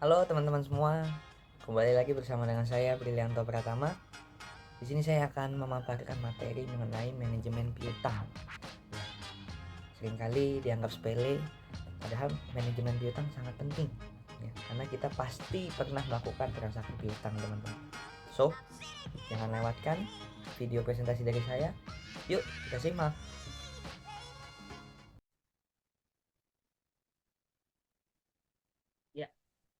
Halo teman-teman semua, kembali lagi bersama dengan saya Brilianto Pratama. Di sini saya akan memaparkan materi mengenai manajemen piutang. Seringkali dianggap sepele, padahal manajemen piutang sangat penting, ya, karena kita pasti pernah melakukan transaksi piutang, teman-teman. So, jangan lewatkan video presentasi dari saya. Yuk, kita simak. Ya,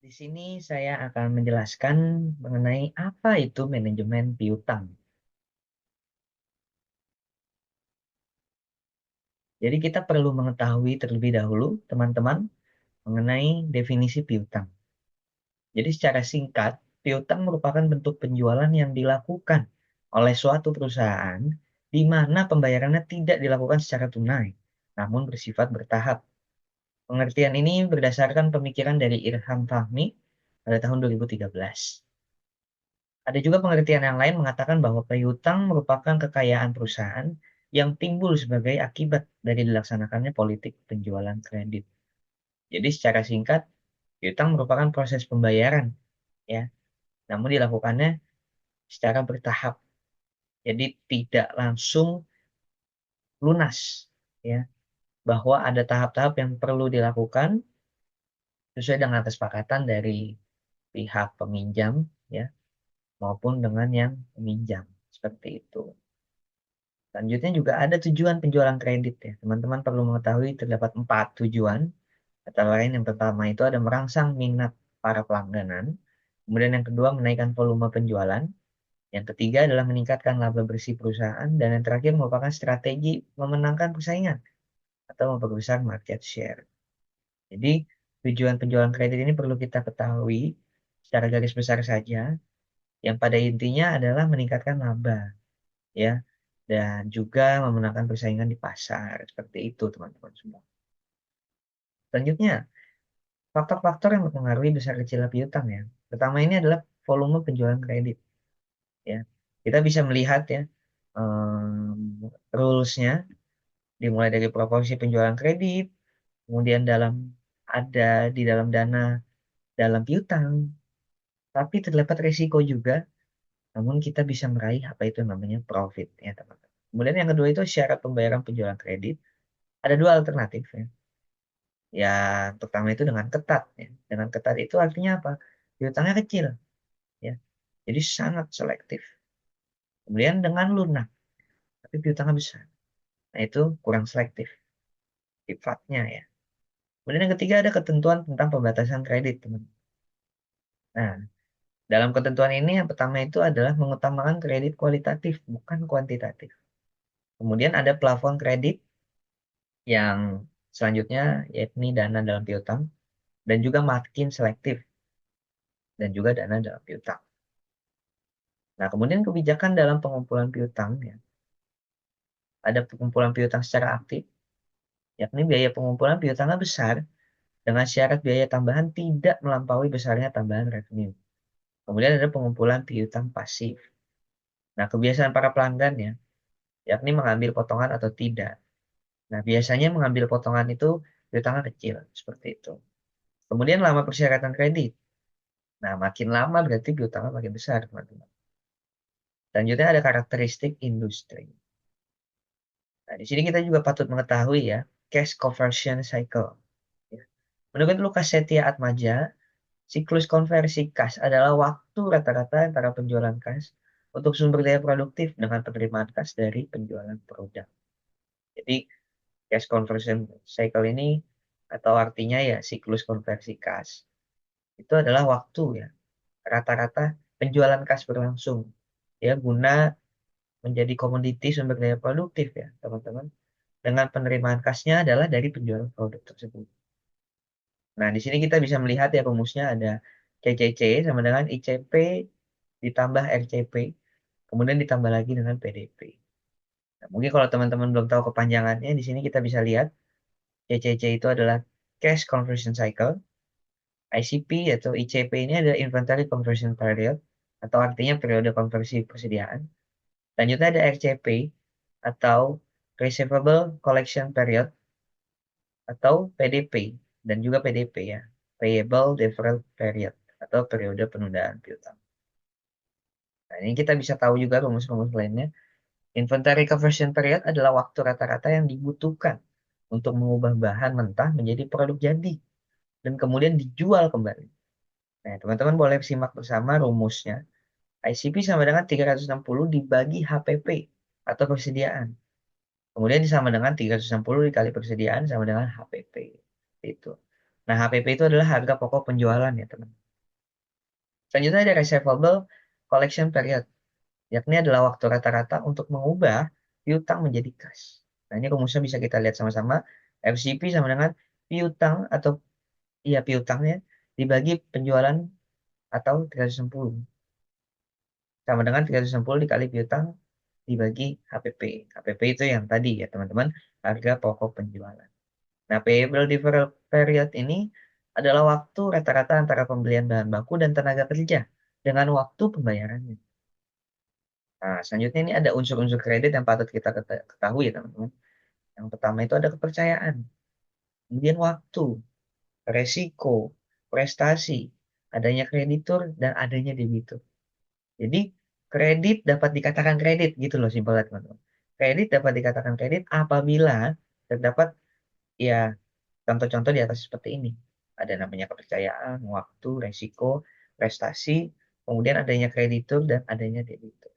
di sini saya akan menjelaskan mengenai apa itu manajemen piutang. Jadi kita perlu mengetahui terlebih dahulu, teman-teman, mengenai definisi piutang. Jadi secara singkat, piutang merupakan bentuk penjualan yang dilakukan oleh suatu perusahaan di mana pembayarannya tidak dilakukan secara tunai, namun bersifat bertahap. Pengertian ini berdasarkan pemikiran dari Irham Fahmi pada tahun 2013. Ada juga pengertian yang lain mengatakan bahwa piutang merupakan kekayaan perusahaan yang timbul sebagai akibat dari dilaksanakannya politik penjualan kredit. Jadi secara singkat, piutang merupakan proses pembayaran, ya, namun dilakukannya secara bertahap. Jadi tidak langsung lunas, ya, bahwa ada tahap-tahap yang perlu dilakukan sesuai dengan kesepakatan dari pihak peminjam, ya, maupun dengan yang meminjam, seperti itu. Selanjutnya juga ada tujuan penjualan kredit, ya. Teman-teman perlu mengetahui terdapat 4 tujuan. Antara lain yang pertama itu ada merangsang minat para pelangganan. Kemudian yang kedua menaikkan volume penjualan. Yang ketiga adalah meningkatkan laba bersih perusahaan. Dan yang terakhir merupakan strategi memenangkan persaingan atau memperbesar market share. Jadi tujuan penjualan kredit ini perlu kita ketahui secara garis besar saja. Yang pada intinya adalah meningkatkan laba, ya, dan juga memenangkan persaingan di pasar. Seperti itu teman-teman semua. Selanjutnya, faktor-faktor yang mempengaruhi besar kecilnya piutang, ya. Pertama ini adalah volume penjualan kredit, ya. Kita bisa melihat, ya, rules-nya dimulai dari proporsi penjualan kredit, kemudian ada di dalam dana dalam piutang, tapi terdapat risiko juga, namun kita bisa meraih apa itu namanya profit, ya teman-teman. Kemudian yang kedua itu syarat pembayaran penjualan kredit. Ada dua alternatif, ya. Yang pertama itu dengan ketat, ya. Dengan ketat itu artinya apa? Piutangnya kecil, ya. Jadi sangat selektif. Kemudian dengan lunak, tapi piutangnya besar. Nah, itu kurang selektif sifatnya, ya. Kemudian yang ketiga ada ketentuan tentang pembatasan kredit, teman. Nah, dalam ketentuan ini yang pertama itu adalah mengutamakan kredit kualitatif, bukan kuantitatif. Kemudian ada plafon kredit yang selanjutnya yakni dana dalam piutang dan juga margin selektif dan juga dana dalam piutang. Nah, kemudian kebijakan dalam pengumpulan piutang, ya. Ada pengumpulan piutang secara aktif, yakni biaya pengumpulan piutangnya besar dengan syarat biaya tambahan tidak melampaui besarnya tambahan revenue. Kemudian ada pengumpulan piutang pasif. Nah, kebiasaan para pelanggan, ya, yakni mengambil potongan atau tidak. Nah, biasanya mengambil potongan itu piutangnya kecil, seperti itu. Kemudian lama persyaratan kredit. Nah, makin lama berarti piutangnya makin besar, teman-teman. Selanjutnya ada karakteristik industri. Nah, di sini kita juga patut mengetahui, ya, cash conversion cycle. Ya. Menurut Lukas Setia Atmaja, siklus konversi kas adalah waktu rata-rata antara penjualan kas untuk sumber daya produktif dengan penerimaan kas dari penjualan produk. Jadi, cash conversion cycle ini atau artinya ya siklus konversi kas. Itu adalah waktu, ya, rata-rata penjualan kas berlangsung, ya, guna menjadi komoditi sumber daya produktif, ya, teman-teman. Dengan penerimaan kasnya adalah dari penjualan produk tersebut. Nah, di sini kita bisa melihat, ya, rumusnya ada CCC sama dengan ICP ditambah RCP, kemudian ditambah lagi dengan PDP. Nah, mungkin kalau teman-teman belum tahu kepanjangannya, di sini kita bisa lihat CCC itu adalah Cash Conversion Cycle, ICP atau ICP ini adalah Inventory Conversion Period, atau artinya periode konversi persediaan. Selanjutnya ada RCP atau Receivable Collection Period, atau PDP, dan juga PDP, ya. payable deferral period atau periode penundaan piutang. Nah, ini kita bisa tahu juga rumus-rumus lainnya. Inventory conversion period adalah waktu rata-rata yang dibutuhkan untuk mengubah bahan mentah menjadi produk jadi dan kemudian dijual kembali. Nah, teman-teman boleh simak bersama rumusnya. ICP sama dengan 360 dibagi HPP atau persediaan. Kemudian sama dengan 360 dikali persediaan sama dengan HPP. Itu. Nah, HPP itu adalah harga pokok penjualan ya, teman. Selanjutnya ada receivable collection period, yakni adalah waktu rata-rata untuk mengubah piutang menjadi kas. Nah, ini rumusnya bisa kita lihat sama-sama. FCP sama dengan piutang atau iya piutangnya dibagi penjualan atau 360 sama dengan 360 dikali piutang dibagi HPP. HPP itu yang tadi ya teman-teman, harga pokok penjualan. Nah, payable deferral period ini adalah waktu rata-rata antara pembelian bahan baku dan tenaga kerja dengan waktu pembayarannya. Nah, selanjutnya ini ada unsur-unsur kredit yang patut kita ketahui ya teman-teman. Yang pertama itu ada kepercayaan, kemudian waktu, resiko, prestasi, adanya kreditur, dan adanya debitur. Jadi, kredit dapat dikatakan kredit gitu loh simpelnya teman-teman. Kredit dapat dikatakan kredit apabila terdapat ya contoh-contoh di atas seperti ini. Ada namanya kepercayaan, waktu, resiko, prestasi, kemudian adanya kreditur dan adanya debitur.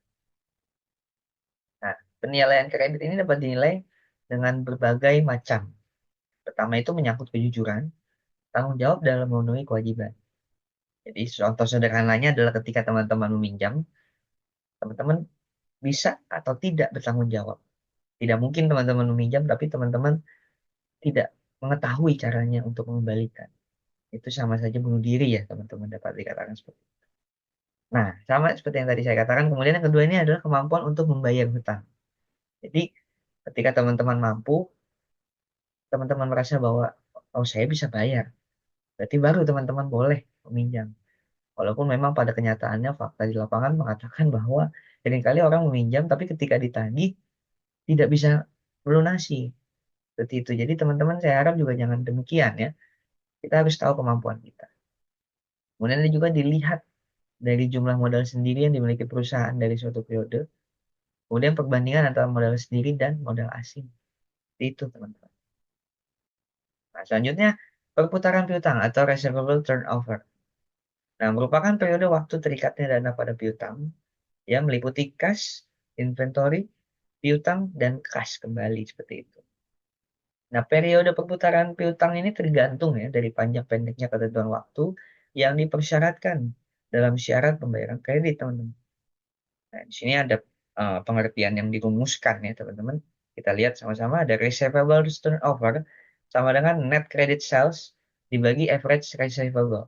Nah, penilaian kredit ini dapat dinilai dengan berbagai macam. Pertama itu menyangkut kejujuran, tanggung jawab dalam memenuhi kewajiban. Jadi contoh sederhananya adalah ketika teman-teman meminjam, teman-teman bisa atau tidak bertanggung jawab. Tidak mungkin teman-teman meminjam, tapi teman-teman tidak mengetahui caranya untuk mengembalikan. Itu sama saja bunuh diri ya, teman-teman dapat dikatakan seperti itu. Nah, sama seperti yang tadi saya katakan, kemudian yang kedua ini adalah kemampuan untuk membayar hutang. Jadi, ketika teman-teman mampu, teman-teman merasa bahwa, oh saya bisa bayar. Berarti baru teman-teman boleh meminjam. Walaupun memang pada kenyataannya fakta di lapangan mengatakan bahwa seringkali orang meminjam, tapi ketika ditagih, tidak bisa melunasi. Seperti itu. Jadi teman-teman saya harap juga jangan demikian ya. Kita harus tahu kemampuan kita. Kemudian ada juga dilihat dari jumlah modal sendiri yang dimiliki perusahaan dari suatu periode. Kemudian perbandingan antara modal sendiri dan modal asing. Itu teman-teman. Nah, selanjutnya perputaran piutang atau receivable turnover. Nah, merupakan periode waktu terikatnya dana pada piutang yang meliputi kas, inventory, piutang, dan kas kembali seperti itu. Nah, periode perputaran piutang ini tergantung ya dari panjang pendeknya ketentuan waktu yang dipersyaratkan dalam syarat pembayaran kredit, teman-teman. Nah, di sini ada pengertian yang dirumuskan ya, teman-teman. Kita lihat sama-sama ada receivable turnover sama dengan net credit sales dibagi average receivable.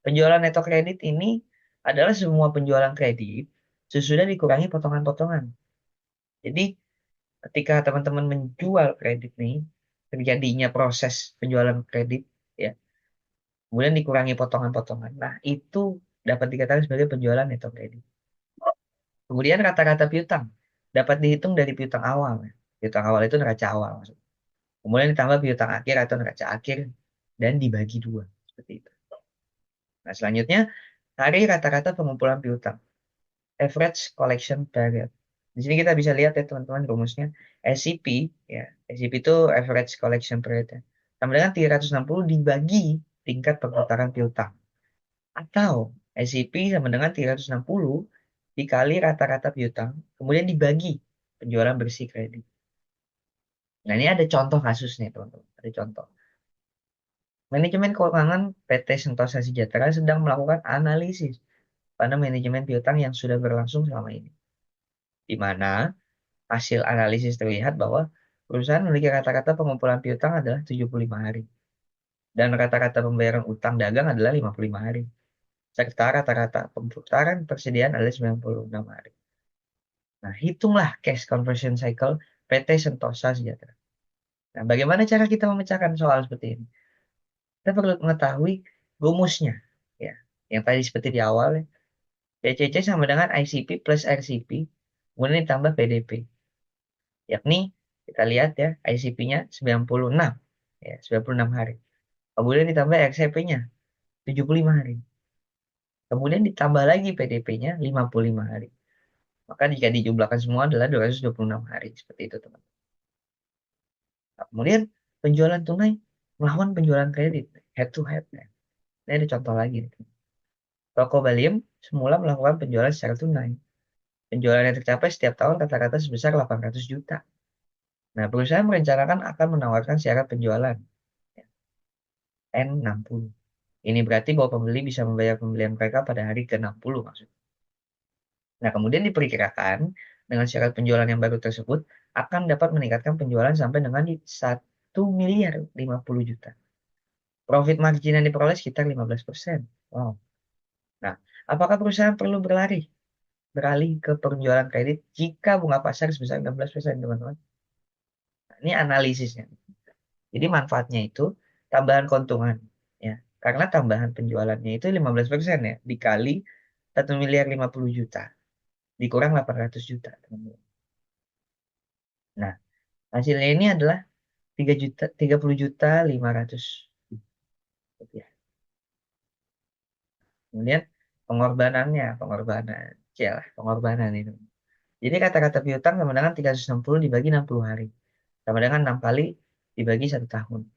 Penjualan neto kredit ini adalah semua penjualan kredit sesudah dikurangi potongan-potongan. Jadi, ketika teman-teman menjual kredit nih, terjadinya proses penjualan kredit, ya, kemudian dikurangi potongan-potongan. Nah, itu dapat dikatakan sebagai penjualan neto kredit. Kemudian rata-rata piutang dapat dihitung dari piutang awal. Ya. Piutang awal itu neraca awal. Maksudnya. Kemudian ditambah piutang akhir atau neraca akhir dan dibagi dua. Seperti itu. Nah, selanjutnya, hari rata-rata pengumpulan piutang. Average collection period. Di sini kita bisa lihat ya teman-teman rumusnya. SCP, ya. SCP itu average collection period. Ya. Sama dengan 360 dibagi tingkat perputaran piutang. Atau SCP sama dengan 360 dikali rata-rata piutang, kemudian dibagi penjualan bersih kredit. Nah, ini ada contoh kasusnya, teman-teman. Ada contoh. Manajemen keuangan PT Sentosa Sejahtera sedang melakukan analisis pada manajemen piutang yang sudah berlangsung selama ini. Di mana hasil analisis terlihat bahwa perusahaan memiliki rata-rata pengumpulan piutang adalah 75 hari. Dan rata-rata pembayaran utang dagang adalah 55 hari. Serta rata-rata pemutaran persediaan adalah 96 hari. Nah, hitunglah cash conversion cycle PT Sentosa Sejahtera. Nah, bagaimana cara kita memecahkan soal seperti ini? Kita perlu mengetahui rumusnya. Ya, yang tadi seperti di awal, ya. PCC sama dengan ICP plus RCP, kemudian ditambah PDP. Yakni, kita lihat ya, ICP-nya 96. Ya, 96 hari. Kemudian ditambah RCP-nya 75 hari. Kemudian ditambah lagi PDP-nya 55 hari. Maka jika dijumlahkan semua adalah 226 hari. Seperti itu, teman. Nah, kemudian penjualan tunai melawan penjualan kredit. Head to head. Ya. Ini ada contoh lagi. Toko Baliem semula melakukan penjualan secara tunai. Penjualan yang tercapai setiap tahun rata-rata sebesar 800 juta. Nah, perusahaan merencanakan akan menawarkan syarat penjualan ya, N60. Ini berarti bahwa pembeli bisa membayar pembelian mereka pada hari ke-60 maksudnya. Nah, kemudian diperkirakan dengan syarat penjualan yang baru tersebut akan dapat meningkatkan penjualan sampai dengan 1 miliar 50 juta. Profit margin yang diperoleh sekitar 15%. Wow. Nah, apakah perusahaan perlu beralih ke penjualan kredit jika bunga pasar sebesar 16%, teman-teman? Nah, ini analisisnya. Jadi manfaatnya itu tambahan keuntungan. Ya. Karena tambahan penjualannya itu 15% ya. Dikali 1 miliar 50 juta. Dikurang 800 juta, teman-teman. Nah, hasilnya ini adalah 30 juta 500 rupiah. Kemudian pengorbanan, celah, pengorbanan itu. Jadi kata-kata piutang sama dengan 360 dibagi 60 hari. Sama dengan 6 kali dibagi 1 tahun.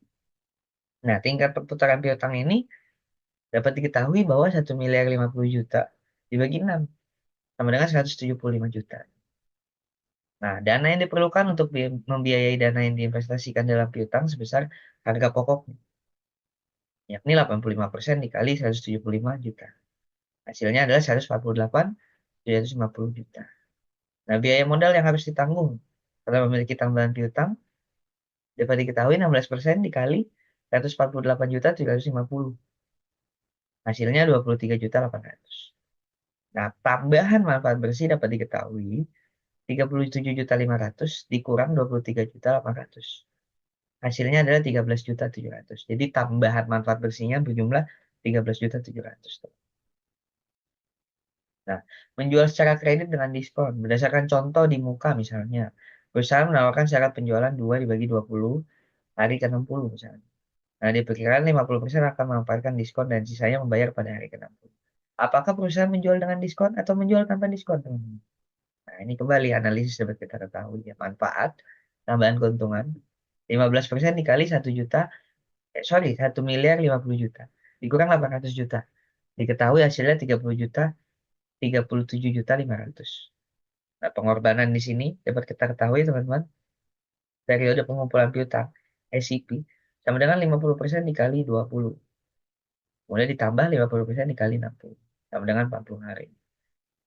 Nah, tingkat perputaran piutang ini dapat diketahui bahwa 1 miliar 50 juta dibagi 6 sama dengan 175 juta. Nah, dana yang diperlukan untuk membiayai dana yang diinvestasikan dalam piutang sebesar harga pokok, yakni 85% dikali 175 juta. Hasilnya adalah 148.750 juta. Nah, biaya modal yang harus ditanggung karena memiliki tambahan piutang dapat diketahui 16% dikali 148.750. Hasilnya 23.800. Nah, tambahan manfaat bersih dapat diketahui 37.500 dikurang 23.800. Hasilnya adalah 13.700. Jadi tambahan manfaat bersihnya berjumlah 13.700. Nah, menjual secara kredit dengan diskon. Berdasarkan contoh di muka misalnya, perusahaan menawarkan syarat penjualan 2 dibagi 20 hari ke-60 misalnya. Nah, diperkirakan 50% akan memanfaatkan diskon dan sisanya membayar pada hari ke-60. Apakah perusahaan menjual dengan diskon atau menjual tanpa diskon, teman-teman? Nah, ini kembali analisis dapat kita ketahui ya. Manfaat, tambahan keuntungan, 15% dikali 1 miliar 50 juta. Dikurang 800 juta. Diketahui hasilnya 37.500. Nah, pengorbanan di sini dapat kita ketahui, teman-teman. Periode pengumpulan piutang, SCP, sama dengan 50% dikali 20. Kemudian ditambah 50% dikali 60. Sama dengan 40 hari.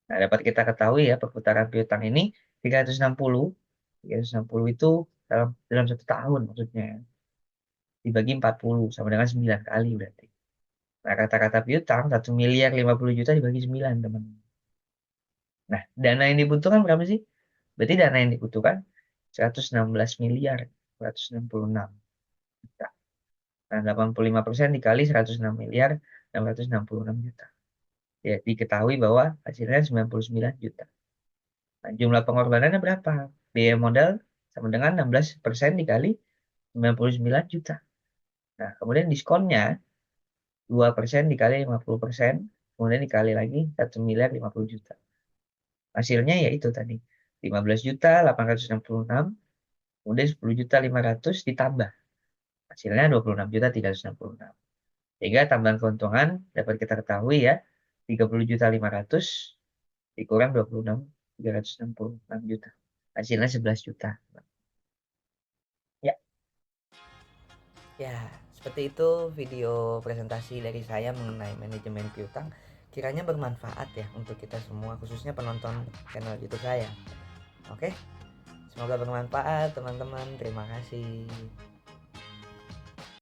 Nah, dapat kita ketahui ya, perputaran piutang ini 360. 360 itu dalam 1 tahun maksudnya. Dibagi 40 sama dengan 9 kali berarti. Nah, kata-kata piutang 1 miliar 50 juta dibagi 9, teman. Nah, dana yang dibutuhkan berapa sih? Berarti dana yang dibutuhkan 116 miliar 166 juta. Nah, 85% dikali 106 miliar 666 juta. Ya, diketahui bahwa hasilnya 99 juta. Nah, jumlah pengorbanannya berapa? Biaya modal sama dengan 16% dikali 99 juta. Nah, kemudian diskonnya 2% dikali 50%, kemudian dikali lagi 1 miliar 50 juta. Hasilnya yaitu tadi 15 juta 866, kemudian 10 juta 500 ditambah. Hasilnya 26 juta 366. Sehingga tambahan keuntungan dapat kita ketahui ya, 30 juta 500 dikurang 26 366 juta. Hasilnya 11 juta. Ya, ya, seperti itu video presentasi dari saya mengenai manajemen piutang. Kiranya bermanfaat ya untuk kita semua, khususnya penonton channel YouTube saya. Oke, semoga bermanfaat teman-teman. Terima kasih.